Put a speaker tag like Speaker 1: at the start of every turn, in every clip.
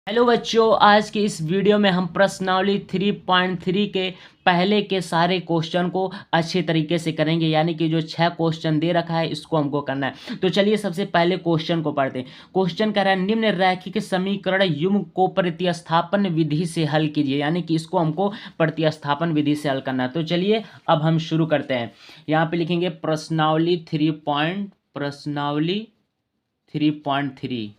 Speaker 1: Hello बच्चों, आज की इस वीडियो में हम प्रश्नावली 3.3 के पहले के सारे क्वेश्चन को अच्छे तरीके से करेंगे। यानी कि जो 6 क्वेश्चन दे रखा है इसको हमको करना है। तो चलिए सबसे पहले क्वेश्चन को पढ़ते हैं। क्वेश्चन कह रहा है निम्न रैखिक समीकरण युग्म को प्रतिस्थापन विधि से हल कीजिए। यानी कि इसको हमको प्रतिस्थापन विधि से हल करना है। तो चलिए अब हम शुरू करते हैं। यहाँ पे लिखेंगे प्रश्नावली 3.3।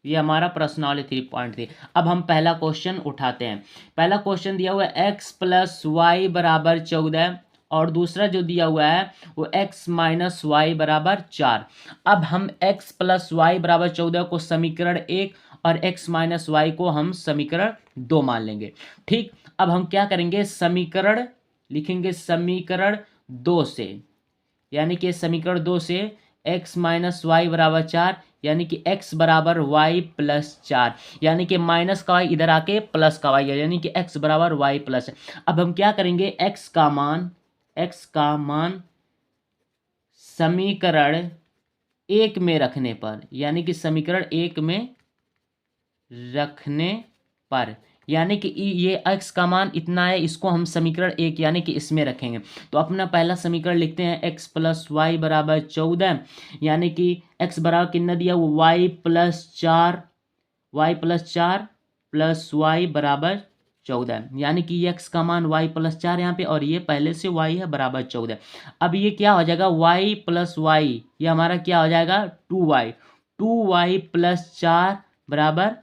Speaker 1: ये हमारा प्रश्नावली 3.3। अब हम पहला क्वेश्चन उठाते हैं। पहला क्वेश्चन दिया हुआ है x प्लस वाई बराबर 14 और दूसरा जो दिया हुआ है वो x माइनस वाई बराबर 4। अब हम x प्लस वाई बराबर 14 को समीकरण 1 और x माइनस वाई को हम समीकरण 2 मान लेंगे। ठीक, अब हम क्या करेंगे, समीकरण लिखेंगे समीकरण 2 से, यानी कि समीकरण 2 से x माइनस वाई बराबर 4, यानी कि x बराबर y प्लस 4, यानी कि माइनस का y इधर आके प्लस का y है, यानी कि x बराबर y प्लस है। अब हम क्या करेंगे, x का मान समीकरण 1 में रखने पर, यानी कि समीकरण 1 में रखने पर, यानी कि ये x का मान इतना है, इसको हम समीकरण 1 यानी कि इसमें रखेंगे। तो अपना पहला समीकरण लिखते हैं x प्लस वाई बराबर 14, यानी कि x बराबर कितना दिया वो y प्लस 4 प्लस y बराबर 14, यानी कि x का मान y प्लस 4 यहाँ पे, और ये पहले से y है बराबर 14। अब ये क्या हो जाएगा, y प्लस वाई, ये हमारा क्या हो जाएगा 2y प्लस 4 बराबर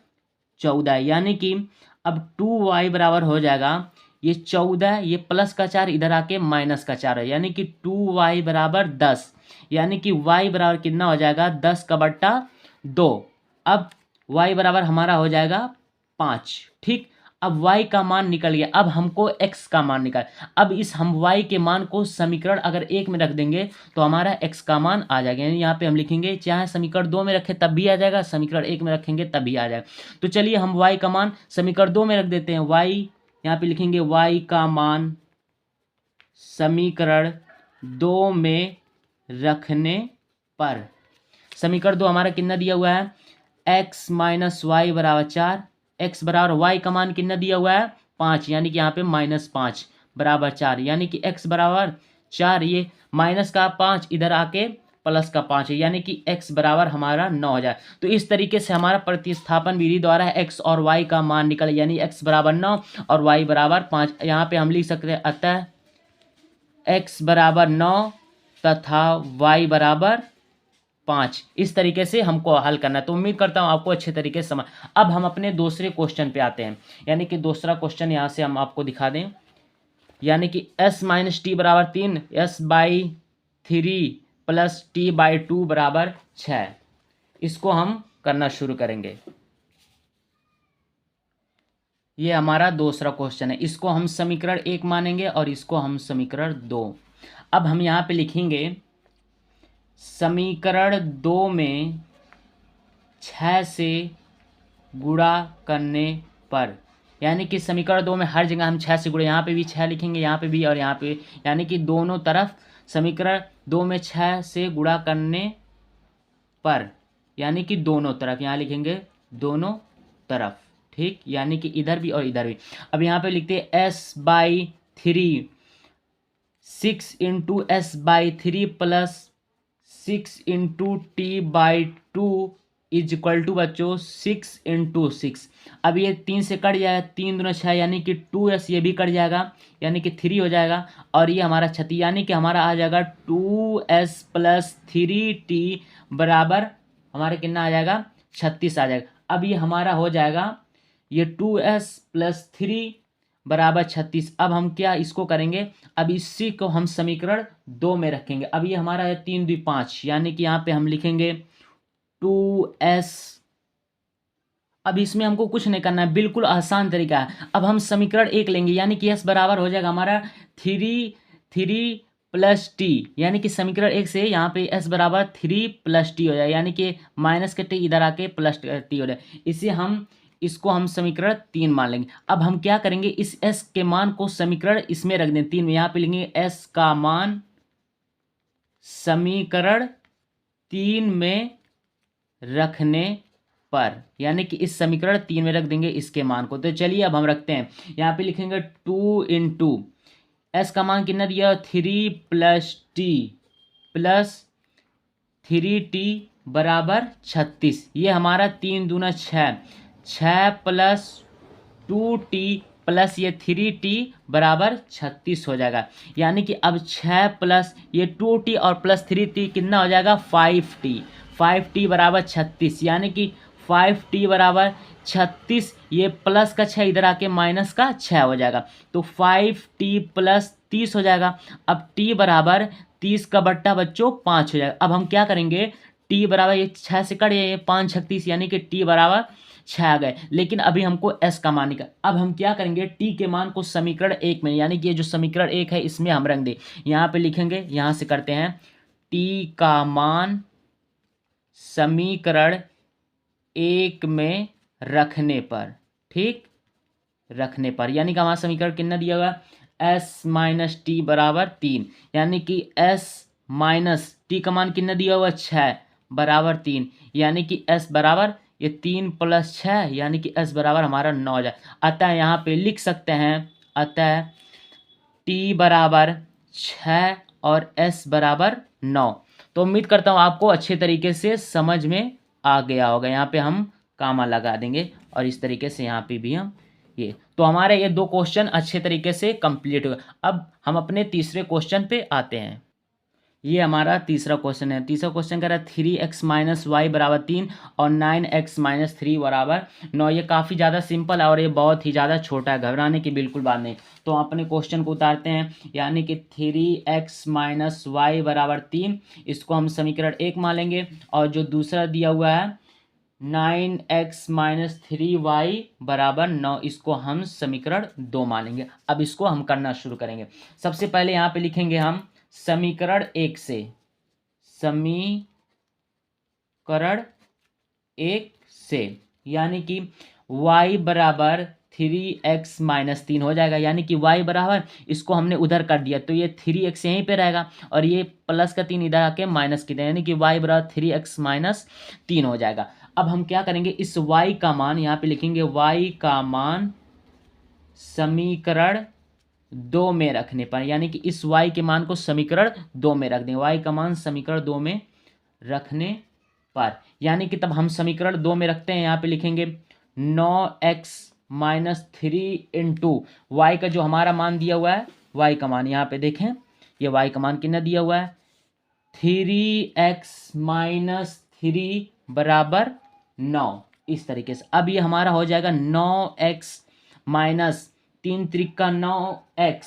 Speaker 1: 14, यानी कि अब 2y बराबर हो जाएगा ये 14, ये प्लस का 4 इधर आके माइनस का 4 है, यानी कि 2y बराबर 10, यानी कि y बराबर कितना हो जाएगा 10 का बट्टा 2। अब y बराबर हमारा हो जाएगा 5। ठीक, अब y का मान निकल गया, अब हमको x का मान निकाल। अब इस हम y के मान को समीकरण अगर 1 में रख देंगे तो हमारा x का मान आ जाएगा। यानी यहाँ पे हम लिखेंगे चाहे समीकरण 2 में रखें तब भी आ जाएगा, समीकरण 1 में रखेंगे तब भी आ जाएगा। तो चलिए हम y का मान समीकरण 2 में रख देते हैं। y यहाँ पे लिखेंगे y का मान समीकरण 2 में रखने पर, समीकरण 2 हमारा कितना दिया हुआ है, x माइनस वाई बराबर 4, x बराबर y का मान कितना दिया हुआ है 5, यानी कि यहाँ पे -5 बराबर 4, यानी कि x बराबर 4, ये माइनस का 5 इधर आके प्लस का 5 है, यानी कि x बराबर हमारा 9 हो जाए। तो इस तरीके से हमारा प्रतिस्थापन विधि द्वारा x और y का मान निकल, यानी x बराबर 9 और y बराबर 5। यहाँ पे हम लिख सकते हैं अतः x बराबर 9 तथा y बराबर 5। इस तरीके से हमको हल करना है। तो उम्मीद करता हूँ आपको अच्छे तरीके से समझ। अब हम अपने दूसरे क्वेश्चन पे आते हैं, यानी कि दूसरा क्वेश्चन यहाँ से हम आपको दिखा दें, यानी कि s माइनस टी बराबर 3, s/3 प्लस t/2 बराबर 6। इसको हम करना शुरू करेंगे। ये हमारा दूसरा क्वेश्चन है, इसको हम समीकरण 1 मानेंगे और इसको हम समीकरण 2। अब हम यहाँ पे लिखेंगे समीकरण 2 में 6 से गुणा करने पर, यानी कि समीकरण 2 में हर जगह हम 6 से गुणा, यहाँ पे भी 6 लिखेंगे, यहाँ पे भी और यहाँ पे, यानी कि दोनों तरफ समीकरण 2 में 6 से गुणा करने पर, यानी कि दोनों तरफ, यहाँ लिखेंगे दोनों तरफ। ठीक, यानी कि इधर भी और इधर भी। अब यहाँ पे लिखते हैं s/3 6 into s/3 plus 6 into t/2 is equal to बच्चों 6 इंटू 6। अब ये 3 से कट जाएगा, 3 दूना 6, यानी कि 2s, ये भी कट जाएगा, यानी कि 3 हो जाएगा, और ये हमारा 36, यानी कि हमारा आ जाएगा 2s प्लस 3t बराबर हमारा कितना आ जाएगा 36 आ जाएगा। अब ये हमारा हो जाएगा ये 2s प्लस 3 बराबर 36। अब हम क्या इसको करेंगे, अब इसी को हम समीकरण 2 में रखेंगे। अब ये हमारा है 3 2 5, यानी कि यहाँ पे हम लिखेंगे 2s। अब इसमें हमको कुछ नहीं करना है, बिल्कुल आसान तरीका है। अब हम समीकरण 1 लेंगे, यानी कि s बराबर हो जाएगा हमारा 3 प्लस टी, यानी कि समीकरण 1 से यहाँ पे s बराबर 3 प्लस टी हो जाए, यानी कि माइनस के टी इधर आके प्लस टी हो जाए। इसे हम इसको हम समीकरण 3 मान लेंगे। अब हम क्या करेंगे, इस s के मान को समीकरण इसमें रख दें 3 में, यहाँ पे लेंगे s का मान समीकरण 3 में रखने पर, यानी कि इस समीकरण 3 में रख देंगे इसके मान को। तो चलिए अब हम रखते हैं, यहाँ पे लिखेंगे 2 इंटू एस का मान कितना दिया, 3 प्लस टी प्लस 3t बराबर 36। ये हमारा 3 दूना 6, 6 प्लस 2t प्लस ये 3t बराबर 36 हो जाएगा। यानी कि अब 6 प्लस ये 2t और प्लस 3t कितना हो जाएगा, 5t। 5t बराबर 36, यानी कि 5t बराबर 36, ये प्लस का 6 इधर आके माइनस का 6 हो जाएगा, तो 5t प्लस 30 हो जाएगा। अब t बराबर 30 का बट्टा बच्चों 5 हो जाएगा। अब हम क्या करेंगे, t बराबर ये 6 से कट ये 5 36, यानी कि t बराबर 6 आ गए। लेकिन अभी हमको s का मान निकाल, अब हम क्या करेंगे, t के मान को समीकरण 1 में, यानी कि ये जो समीकरण 1 है इसमें हम रख दें। यहाँ पे लिखेंगे, यहाँ से करते हैं, t का मान समीकरण 1 में रखने पर, ठीक, रखने पर, यानी कि हमारा समीकरण कितना दिया हुआ, s माइनस टी बराबर 3, यानी कि s माइनस टी का मान कितना दिया हुआ, 6 बराबर 3, यानी कि s बराबर ये 3 प्लस 6, यानी कि s बराबर हमारा 9 हो जाए। अतः यहाँ पे लिख सकते हैं, अतः t बराबर 6 और s बराबर 9। तो उम्मीद करता हूँ आपको अच्छे तरीके से समझ में आ गया होगा। यहाँ पे हम कामा लगा देंगे और इस तरीके से यहाँ पे भी हम ये, तो हमारे ये 2 क्वेश्चन अच्छे तरीके से कंप्लीट हो गए। अब हम अपने तीसरे क्वेश्चन पे आते हैं। ये हमारा तीसरा क्वेश्चन है। तीसरा क्वेश्चन कह रहा है 3x माइनस वाई बराबर 3 और 9x माइनस 3 बराबर 9। ये काफ़ी ज़्यादा सिंपल है और ये बहुत ही ज़्यादा छोटा है, घबराने की बिल्कुल बात नहीं। तो हम अपने क्वेश्चन को उतारते हैं, यानी कि 3x माइनस वाई बराबर 3, इसको हम समीकरण 1 मान लेंगे, और जो दूसरा दिया हुआ है 9x माइनस 3y बराबर 9, इसको हम समीकरण 2 मानेंगे। अब इसको हम करना शुरू करेंगे। सबसे पहले यहाँ पे लिखेंगे हम समीकरण 1 से, समीकरण 1 से, यानी कि y बराबर 3x माइनस 3 हो जाएगा, यानी कि y बराबर, इसको हमने उधर कर दिया तो ये 3x यहीं पे रहेगा और ये प्लस का 3 इधर आके माइनस की, यानी कि y बराबर 3x माइनस 3 हो जाएगा। अब हम क्या करेंगे, इस y का मान यहाँ पे लिखेंगे, y का मान समीकरण 2 में रखने पर, यानी कि इस y के मान को समीकरण 2 में रख दें, y का मान समीकरण 2 में रखने पर, यानी कि तब हम समीकरण 2 में रखते हैं। यहाँ पे लिखेंगे 9x माइनस 3 इंटू वाई का जो हमारा मान दिया हुआ है, y का मान यहाँ पे देखें, ये y का मान कितना दिया हुआ है, 3x माइनस 3 बराबर 9, इस तरीके से। अब ये हमारा हो जाएगा 9x minus 3 Trika 9x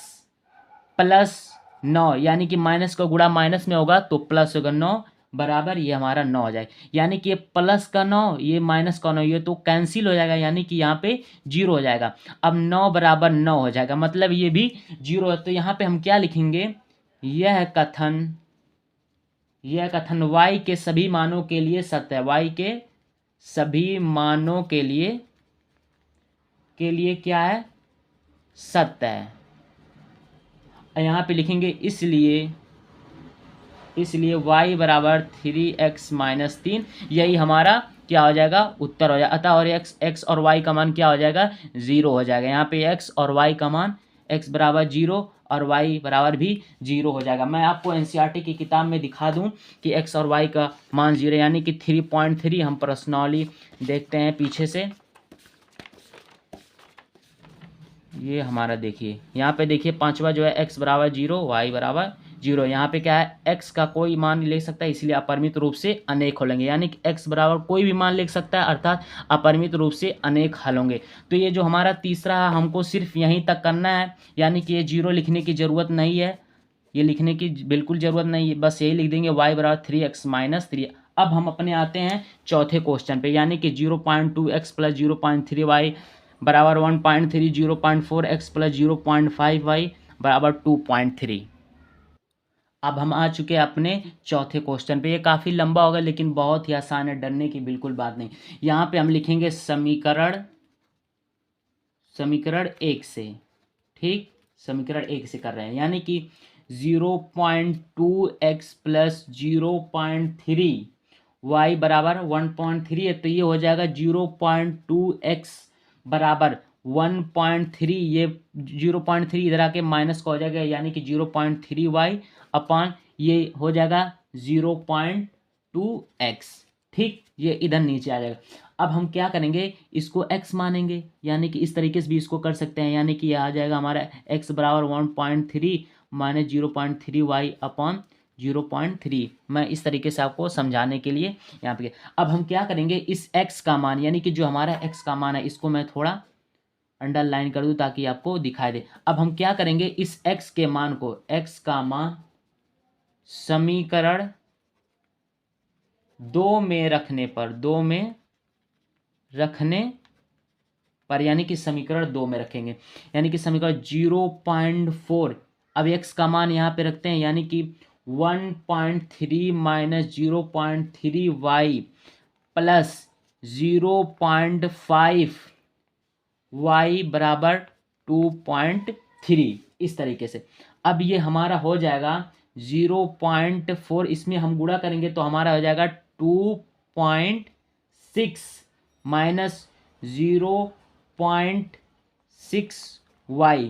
Speaker 1: plus 9, यानी कि माइनस का गुणा माइनस में होगा तो प्लस होगा 9 बराबर, ये हमारा 9 हो जाएगा, यानी कि ये प्लस का 9 ये माइनस का 9 ये तो कैंसिल हो जाएगा, यानी कि यहाँ पे 0 हो जाएगा। अब 9 बराबर 9 हो जाएगा, मतलब ये भी 0 है। तो यहाँ पे हम क्या लिखेंगे, यह कथन y के सभी मानों के लिए सत्य है, y के सभी मानों के लिए क्या है, सत्य है। यहाँ पे लिखेंगे इसलिए y बराबर 3x माइनस 3, यही हमारा क्या हो जाएगा, उत्तर हो जाएगा। अतः और x और y का मान क्या हो जाएगा, 0 हो जाएगा। यहाँ पे x और y का मान, x बराबर 0 और y बराबर भी 0 हो जाएगा। मैं आपको एनसीईआरटी की किताब में दिखा दूं कि x और y का मान 0, यानी कि 3.3 हम पर्सनली देखते हैं पीछे से। ये हमारा देखिए, यहाँ पे देखिए पांचवा जो है x बराबर 0 y बराबर 0, यहाँ पे क्या है, x का कोई मान ले सकता है, इसलिए अपरिमित रूप से अनेक हल होंगे, यानी कि x बराबर कोई भी मान ले सकता है, अर्थात अपरिमित रूप से अनेक हल होंगे। तो ये जो हमारा तीसरा है हमको सिर्फ यहीं तक करना है, यानी कि ये 0 लिखने की ज़रूरत नहीं है, ये लिखने की बिल्कुल ज़रूरत नहीं है, बस यही लिख देंगे y बराबर 3x माइनस 3। अब हम अपने आते हैं चौथे क्वेश्चन पे, यानी कि 0.2x प्लस 0.3y बराबर 1.3, 0.4x प्लस 0.5y बराबर 2.3। अब हम आ चुके हैं अपने चौथे क्वेश्चन पे। ये काफ़ी लंबा होगा लेकिन बहुत ही आसान है, डरने की बिल्कुल बात नहीं। यहाँ पे हम लिखेंगे समीकरण 1 से, ठीक, समीकरण 1 से कर रहे हैं, यानी कि 0.2x प्लस 0.3 y बराबर 1.3 है, तो ये हो जाएगा 0.2x बराबर 1.3, ये 0.3 इधर आके माइनस का हो जाएगा, यानी कि 0.3y अपान ये हो जाएगा 0.2x। ठीक, ये इधर नीचे आ जाएगा। अब हम क्या करेंगे, इसको x मानेंगे, यानी कि इस तरीके से भी इसको कर सकते हैं, यानी कि यह आ जाएगा हमारा x बराबर 1.3 माइनस 0.3y अपॉन 0.3। मैं इस तरीके से आपको समझाने के लिए यहाँ पे। अब हम क्या करेंगे, इस x का मान, यानी कि जो हमारा x का मान है, इसको मैं थोड़ा अंडरलाइन कर दूं ताकि आपको दिखाई दे। अब हम क्या करेंगे, इस x के मान को, x का मान समीकरण 2 में रखने पर, 2 में रखने पर, यानी कि समीकरण 2 में रखेंगे, यानी कि समीकरण 0.4। अब x का मान यहाँ पे रखते हैं, यानी कि 1.3 माइनस 0.3y प्लस 0.5y बराबर 2.3, इस तरीके से। अब ये हमारा हो जाएगा 0.4, इसमें हम गुणा करेंगे तो हमारा हो जाएगा 2.6 माइनस 0.6y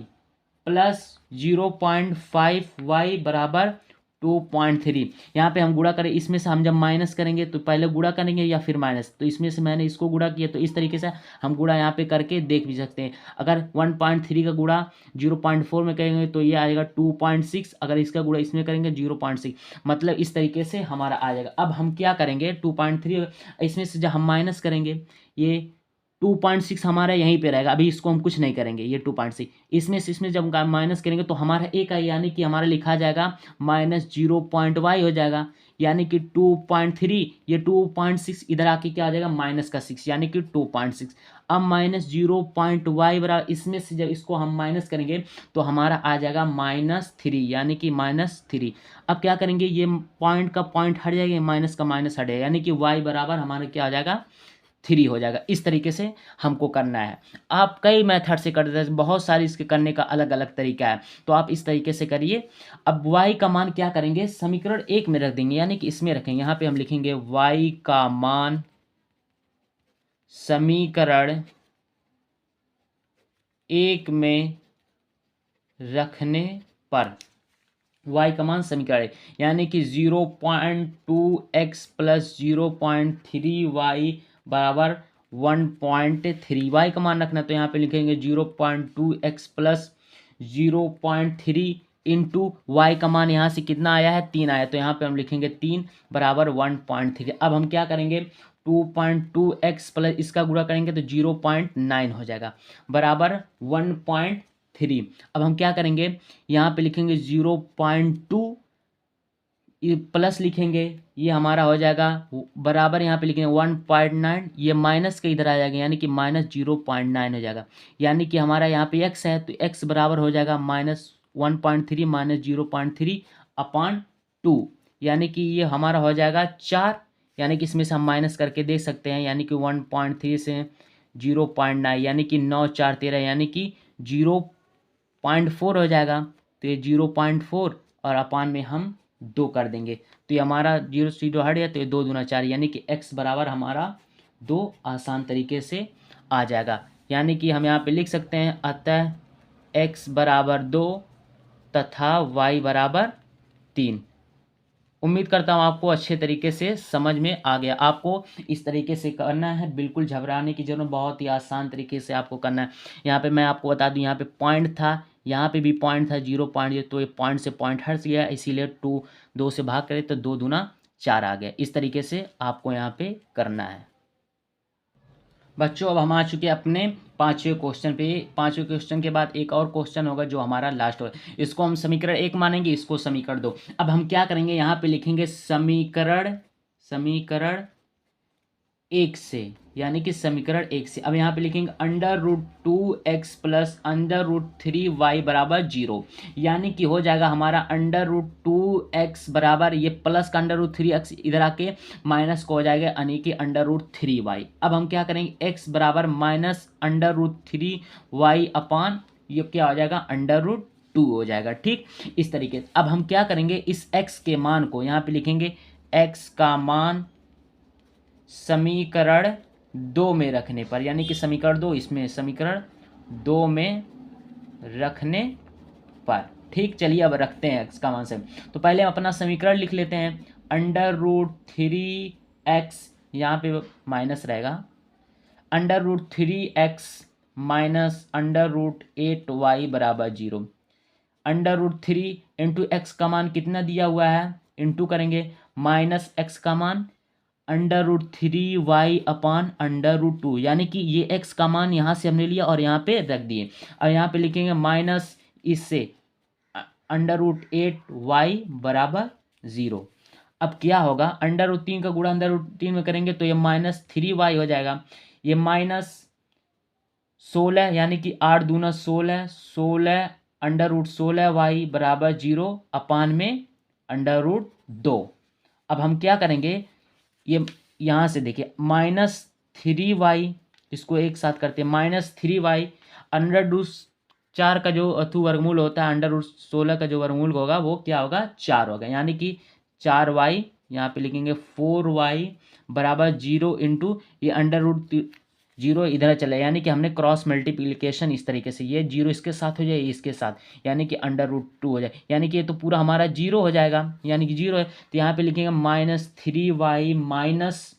Speaker 1: प्लस 0.5y बराबर 2.3। यहाँ पे हम गुणा करें, इसमें से हम जब माइनस करेंगे तो पहले गुणा करेंगे या फिर माइनस, तो इसमें से मैंने इसको गुणा किया, तो इस तरीके से हम गुणा यहाँ पे करके देख भी सकते हैं। अगर 1.3 का गुणा 0.4 में करेंगे तो ये आएगा 2.6, अगर इसका गुणा इसमें करेंगे 0.6, मतलब इस तरीके से हमारा आ जाएगा। अब हम क्या करेंगे, 2.3 इसमें से जब हम माइनस करेंगे, ये 2.6 हमारा यहीं पे रहेगा, अभी इसको हम कुछ नहीं करेंगे, ये 2.6 इसमें से इसमें जब माइनस करेंगे तो हमारा एक है, यानी कि हमारा लिखा जाएगा माइनस 0.y हो जाएगा, यानी कि 2.3, ये 2.6 इधर आके क्या आ जाएगा माइनस का 6, यानी कि 2.6। अब माइनस 0.y बराबर, इसमें से जब इसको हम माइनस करेंगे तो हमारा आ जाएगा -3, यानी कि -3। अब क्या करेंगे, ये पॉइंट का पॉइंट हट जाएगा, माइनस का माइनस हट जाएगा, यानी कि y बराबर हमारा क्या आ जाएगा 3 हो जाएगा। इस तरीके से हमको करना है। आप कई मेथड से करते हैं, बहुत सारी इसके करने का अलग अलग तरीका है, तो आप इस तरीके से करिए। अब y का मान क्या करेंगे, समीकरण 1 में रख देंगे, यानी कि इसमें रखेंगे। यहाँ पे हम लिखेंगे y का मान समीकरण 1 में रखने पर, y का मान समीकरण, यानी कि 0.2x प्लस 0.3y बराबर 1.3, y का मान रखना, तो यहाँ पे लिखेंगे 0.2x प्लस 0.3 इंटू वाई का मान यहाँ से कितना आया है 3 आया, तो यहाँ पे हम लिखेंगे 3 बराबर 1.3। अब हम क्या करेंगे, 2.2x प्लस इसका गुणा करेंगे तो 0.9 हो जाएगा बराबर 1.3। अब हम क्या करेंगे, यहाँ पे लिखेंगे 0.2 प्लस लिखेंगे, ये हमारा हो जाएगा बराबर, यहाँ पे लिखेंगे 1.9, ये माइनस के इधर आ जाएगा, यानी कि -0.9 हो जाएगा, यानी कि हमारा यहाँ पे x है तो x बराबर हो जाएगा -1.3 माइनस 0.3 अपान 2, यानी कि ये हमारा हो जाएगा 4, यानी कि इसमें से हम माइनस करके देख सकते हैं, यानी कि 1.3 से 0.9, यानी कि 9 4 13, यानी कि 0.4 हो जाएगा, तो ये 0.4 और अपान में हम 2 कर देंगे, तो ये हमारा 0 से 0 हट गया, तो ये 2 दूना 4, यानी कि x बराबर हमारा 2 आसान तरीके से आ जाएगा। यानी कि हम यहाँ पे लिख सकते हैं, अतः x बराबर 2 तथा y बराबर 3। उम्मीद करता हूँ आपको अच्छे तरीके से समझ में आ गया। आपको इस तरीके से करना है, बिल्कुल घबराने की जरूरत, बहुत ही आसान तरीके से आपको करना है। यहाँ पे मैं आपको बता दूँ, यहाँ पे पॉइंट था, यहाँ पे भी पॉइंट था 0.0, तो ये पॉइंट से पॉइंट हट गया, इसीलिए 2 से भाग करें तो 2 दूना 4 आ गया। इस तरीके से आपको यहाँ पे करना है। बच्चों अब हम आ चुके हैं अपने 5वें क्वेश्चन पे। 5वें क्वेश्चन के बाद एक और क्वेश्चन होगा जो हमारा लास्ट होगा, इसको हम समीकरण 1 मानेंगे, इसको समीकरण 2। अब हम क्या करेंगे, यहाँ पे लिखेंगे समीकरण 1 से, यानी कि समीकरण 1 से। अब यहाँ पे लिखेंगे √2x प्लस √3y बराबर 0, यानी कि हो जाएगा हमारा √2x बराबर, ये प्लस का √3x इधर आके माइनस को हो जाएगा, यानी कि √3y। अब हम क्या करेंगे, x बराबर माइनस √3y अपान ये क्या हो जाएगा √2 हो जाएगा। ठीक, इस तरीके से अब हम क्या करेंगे, इस x के मान को यहाँ पे लिखेंगे, x का मान समीकरण 2 में रखने पर, यानी कि समीकरण 2 इसमें, समीकरण 2 में रखने पर। ठीक, चलिए अब रखते हैं x का मान से। तो पहले हम अपना समीकरण लिख लेते हैं। √3x, यहाँ पे माइनस रहेगा, √3x माइनस √8y बराबर 0। √3 इंटू एक्स का मान कितना दिया हुआ है, इंटू करेंगे, माइनस एक्स का मान √3y अपान √2, यानी कि ये x का मान यहाँ से हमने लिया और यहाँ पे रख दिए। अब यहाँ पे लिखेंगे माइनस इससे √8y बराबर 0। अब क्या होगा, √3 का गुणा √3 में करेंगे तो ये -3y हो जाएगा। ये -16, यानी कि 8 दूना 16, 16 √16y बराबर 0 अपान में √2। अब हम क्या करेंगे, ये यहाँ से देखिए -3y, इसको एक साथ करते हैं, -3y √4 का जो वर्गमूल होता है, √16 का जो वर्गमूल होगा वो क्या होगा, 4 होगा, यानी कि 4y, यहाँ पे लिखेंगे 4y बराबर 0 इंटू ये √0 इधर चले, यानी कि हमने क्रॉस मल्टीप्लिकेशन इस तरीके से, ये 0 इसके साथ हो जाए, इसके साथ, यानी कि √2 हो जाए, यानी कि ये तो पूरा हमारा 0 हो जाएगा, यानी कि 0 है। तो यहाँ पे लिखेंगे -3y माइनस,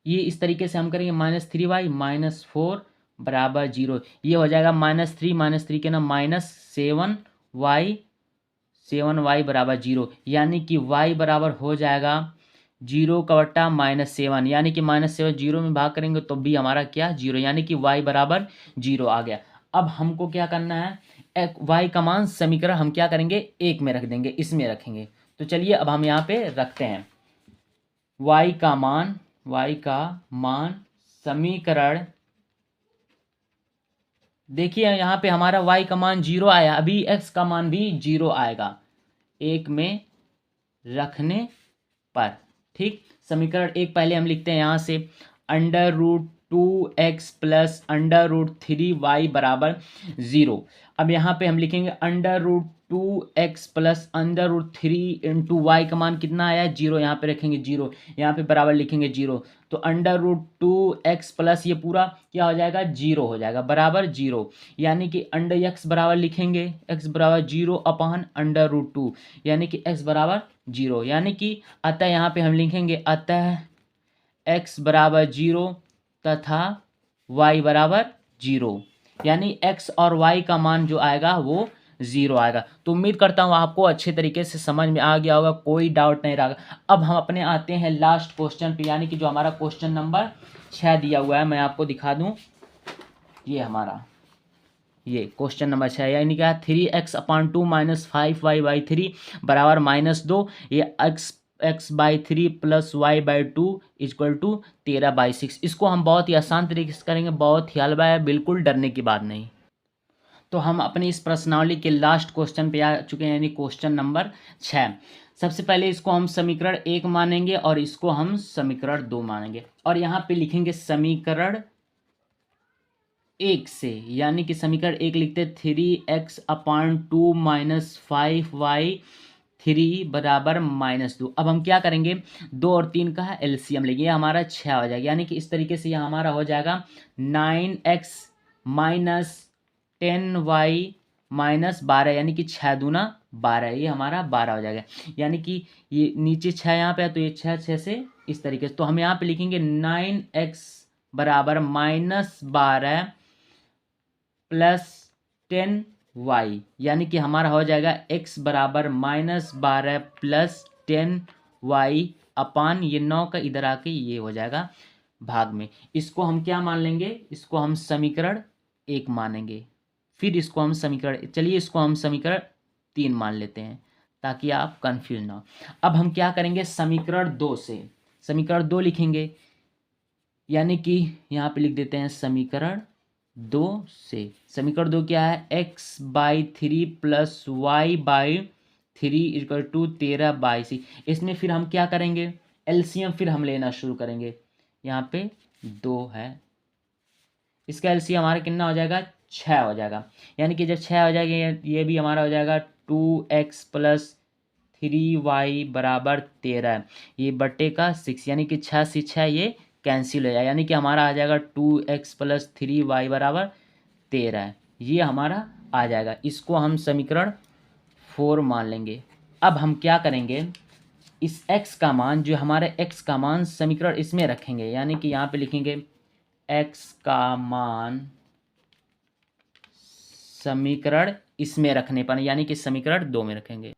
Speaker 1: ये इस तरीके से हम करेंगे, -3y -4 बराबर 0। ये हो जाएगा -3 के ना -7y बराबर 0, यानी कि y बराबर हो जाएगा 0 का बट्टा -7, यानी कि -7 0 में भाग करेंगे तो भी हमारा क्या, 0, यानी कि y बराबर 0 आ गया। अब हमको क्या करना है, y का मान समीकरण हम क्या करेंगे, 1 में रख देंगे, इसमें रखेंगे। तो चलिए अब हम यहाँ पे रखते हैं y का मान समीकरण, देखिए यहाँ पे हमारा y का मान 0 आया, अभी x का मान भी 0 आएगा 1 में रखने पर। ठीक, समीकरण 1 पहले हम लिखते हैं यहाँ से, √2x प्लस √3y बराबर 0। अब यहाँ पे हम लिखेंगे √2x प्लस √3 इंटू वाई का मान कितना आया, 0, यहाँ पे रखेंगे 0, यहाँ पे बराबर लिखेंगे 0। तो √2x प्लस ये पूरा क्या हो जाएगा, 0 हो जाएगा, बराबर 0, यानी कि x बराबर लिखेंगे, x बराबर 0 अपान √2, यानी कि x बराबर 0, यानी कि अतः यहाँ पे हम लिखेंगे अतः x बराबर 0 तथा y बराबर 0, यानी x और y का मान जो आएगा वो 0 आएगा। तो उम्मीद करता हूँ आपको अच्छे तरीके से समझ में आ गया होगा, कोई डाउट नहीं रहेगा। अब हम अपने आते हैं लास्ट क्वेश्चन पे, यानी कि जो हमारा क्वेश्चन नंबर 6 दिया हुआ है, मैं आपको दिखा दूँ, ये हमारा ये क्वेश्चन नंबर 6, यानी क्या, 3x अपान 2 माइनस 5y/3 बराबर -2, ये x/3 plus y/2 equal to 13/6। इसको हम बहुत ही आसान तरीके से करेंगे, बहुत ही हलवा है, बिल्कुल डरने की बात नहीं। तो हम अपनी इस प्रश्नावली के लास्ट क्वेश्चन पे आ चुके हैं, यानी क्वेश्चन नंबर 6। सबसे पहले इसको हम समीकरण 1 मानेंगे और इसको हम समीकरण 2 मानेंगे, और यहाँ पे लिखेंगे समीकरण 1 से, यानी कि समीकरण 1 लिखते 3x अपान 2 माइनस 5y/3 बराबर -2। अब हम क्या करेंगे, 2 और 3 का एलसीएम लेंगे, ये हमारा 6 हो जाएगा, यानी कि इस तरीके से ये हमारा हो जाएगा 9x माइनस 10y माइनस 12, यानी कि 6 दूना 12, ये हमारा 12 हो जाएगा, यानी कि ये नीचे 6 यहाँ पे है तो ये 6 से इस तरीके से, तो हम यहाँ पे लिखेंगे 9x बराबर -12 प्लस 10y, यानी कि हमारा हो जाएगा x बराबर -12 प्लस 10y अपान ये 9 का इधर आके ये हो जाएगा भाग में। इसको हम क्या मान लेंगे, इसको हम समीकरण 1 मानेंगे, फिर इसको हम समीकरण, चलिए इसको हम समीकरण 3 मान लेते हैं ताकि आप कंफ्यूज ना हो। अब हम क्या करेंगे, समीकरण 2 से, समीकरण 2 लिखेंगे, यानी कि यहाँ पे लिख देते हैं समीकरण 2 से। समीकरण 2 क्या है, x/3 plus y/3 equal to 13/6। इसमें फिर हम क्या करेंगे, एलसीएम फिर हम लेना शुरू करेंगे, यहाँ पे 2 है, इसका एलसीएम हमारा कितना हो जाएगा, 6 हो जाएगा, यानी कि जब 6 हो जाएगा ये भी हमारा हो जाएगा 2x प्लस 3y बराबर 13, ये बट्टे का 6, यानी कि 6 से 6 ये कैंसिल हो जाएगा, यानी कि हमारा आ जाएगा 2x + 3y बराबर 13, ये हमारा आ जाएगा। इसको हम समीकरण 4 मान लेंगे। अब हम क्या करेंगे, इस x का मान, जो हमारे x का मान समीकरण इसमें रखेंगे, यानी कि यहाँ पे लिखेंगे x का मान समीकरण इसमें रखने पर, यानी कि समीकरण 2 में रखेंगे।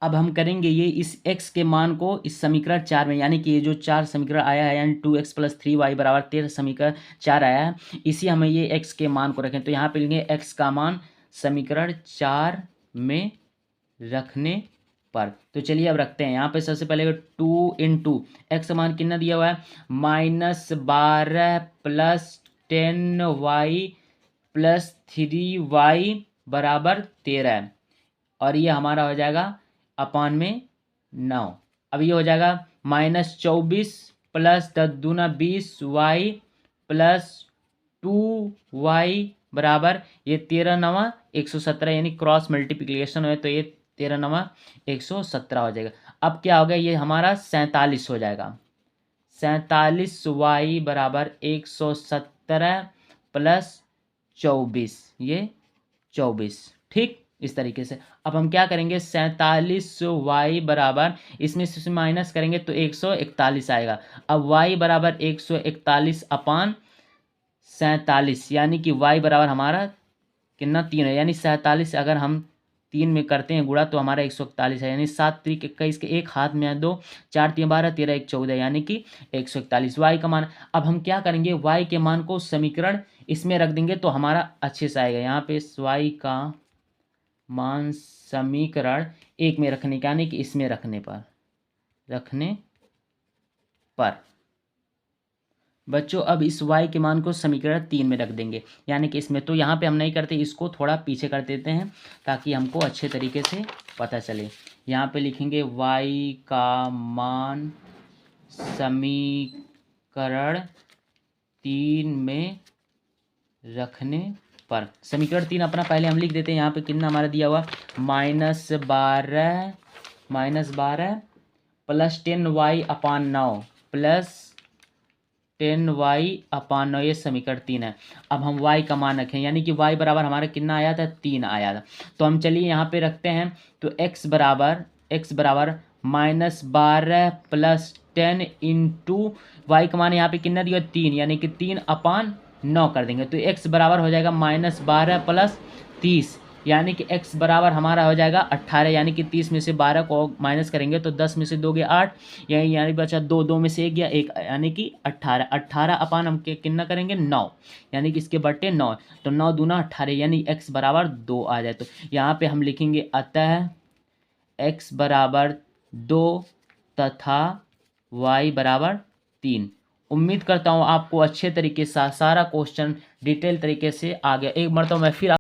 Speaker 1: अब हम करेंगे ये, इस x के मान को इस समीकरण 4 में, यानी कि ये जो 4 समीकरण आया है, यानी 2x + 3y बराबर 13 समीकरण 4 आया है, इसी हमें ये x के मान को रखें। तो यहाँ पे लेंगे x का मान समीकरण 4 में रखने पर। तो चलिए अब रखते हैं। यहाँ पे सबसे पहले 2 × x का मान कितना दिया हुआ है, -12 + 10y + 3y बराबर 13, और ये हमारा हो जाएगा अपान में 9। अब ये हो जाएगा -24 + 10 दूना 20y + 2y बराबर, ये 13 9 117, यानी क्रॉस मल्टीप्लिकेशन है तो ये 13 9 117 हो जाएगा। अब क्या हो गया, ये हमारा 47 हो जाएगा। 47y बराबर 117 + 24, ये 24, ठीक इस तरीके से। अब हम क्या करेंगे, 47y बराबर, इसमें से माइनस करेंगे तो 141 आएगा। अब y बराबर 141 अपान 47, यानी कि y बराबर हमारा कितना 3 है, यानी 47 अगर हम 3 में करते हैं गुणा तो हमारा 141 है, यानी 7 × 21 के एक हाथ में है 2, 4 × 3 12, 13 × 1 14, यानी कि 141 y का मान। अब हम क्या करेंगे, y के मान को समीकरण इसमें रख देंगे तो हमारा अच्छे से आएगा। यहाँ पे y का मान समीकरण 1 में रखने का, यानी कि इसमें रखने पर बच्चों, अब इस y के मान को समीकरण 3 में रख देंगे, यानी कि इसमें। तो यहाँ पे हम नहीं करते, इसको थोड़ा पीछे कर देते हैं ताकि हमको अच्छे तरीके से पता चले। यहाँ पे लिखेंगे y का मान समीकरण 3 में रखने पर। समीकरण 3 अपना पहले हम लिख देते हैं। यहाँ पे कितना हमारा दिया हुआ, -12 + 10y अपान 9 + 10y अपान 9, ये समीकरण 3 है। अब हम y का मान रखें, यानी कि y बराबर हमारा कितना आया था, 3 आया था। तो हम चलिए यहाँ पे रखते हैं, तो x बराबर -12 + 10 × y का मान यहाँ पे कितना दिया, 3, यानी कि 3 अपान 9 कर देंगे तो x बराबर हो जाएगा -12 + 30, यानी कि x बराबर हमारा हो जाएगा 18, यानी कि 30 में से 12 को माइनस करेंगे तो 10 में से 2 गया 8, यानी बचा 2, 2 में से 1 गया 1, यानी कि 18। 18 अपान हम कितना करेंगे, 9, यानी कि इसके बट्टे 9, तो 9 दूना 18, यानी x बराबर 2 आ जाए। तो यहाँ पे हम लिखेंगे अतः x बराबर 2 तथा y बराबर 3। उम्मीद करता हूँ आपको अच्छे तरीके से सारा क्वेश्चन डिटेल तरीके से आ गया। एक मरतबा मैं फिर